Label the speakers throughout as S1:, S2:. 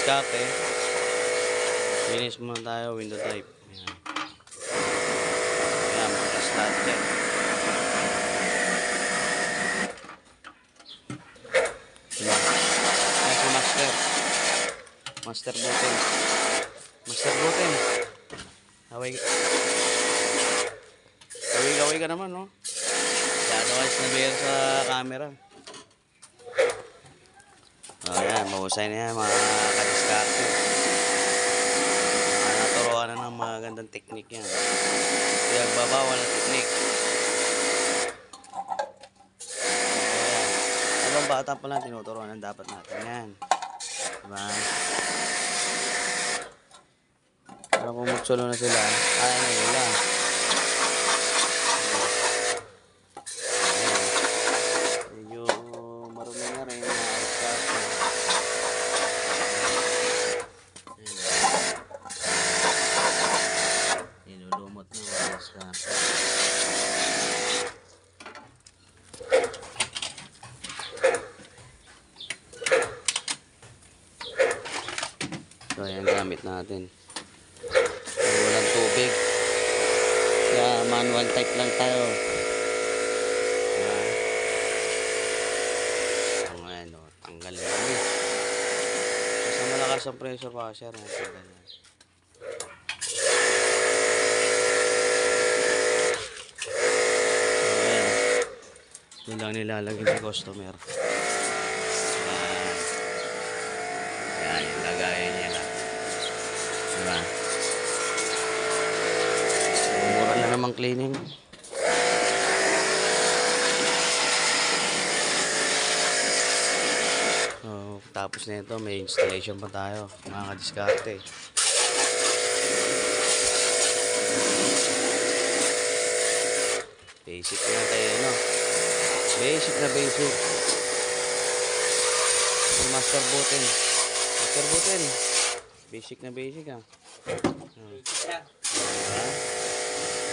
S1: diskarte. Linis muna tayo, window type. Ayan. Ayan, magkas lahat dyan. Diba? Ayan si master. Master button. Master button. Kaway ka naman, no? Otherwise nabihir sa camera. Ayan, mahusay na yan, mga kadiskarte. Naturuan na ng magandang teknik yan. Kaya nagbabawal na teknik. Ayan. Habang bata pa lang, tinuturuan ang dapat natin yan. Diba? Pero kung magsulo na sila, kaya na nila. Medyo marunong na rin mga kadiskarte. Nilulumot na walis ka. So ayan gamit natin. So, walang tubig. Kaya manual type lang tayo. Ayan. Ayan o. Tanggal na kami. Basta malakas ang pressure washer. Tanggal na. Yun lang nilalagay ng customer. Yan, yung lagayan niya lang. Diba? Mura na namang cleaning. So, tapos na ito, may installation pa tayo. Mga kadiskarte. Basic na tayo, no? Basic na basic. Master button. Master button. Basic na basic, ha. Basic lang.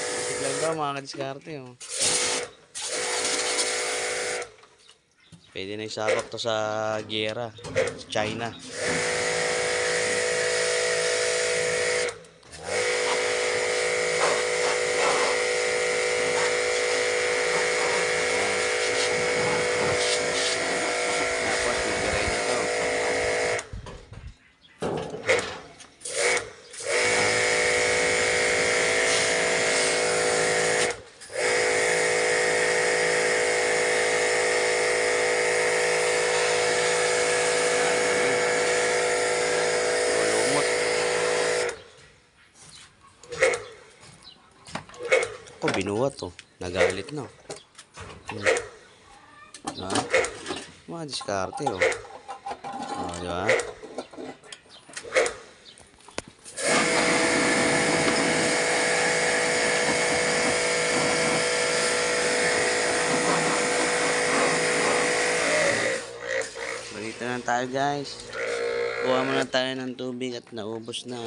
S1: Basic lang ba mga kadiskarte, oh. Pwede na isabak to sa giyera. Sa China. Ako binuhat to. Nagalit na. Diba? Mga diskarte, oh. Oh, diba? Balita na tayo, guys. Kuha muna tayo ng tubig at naubos na.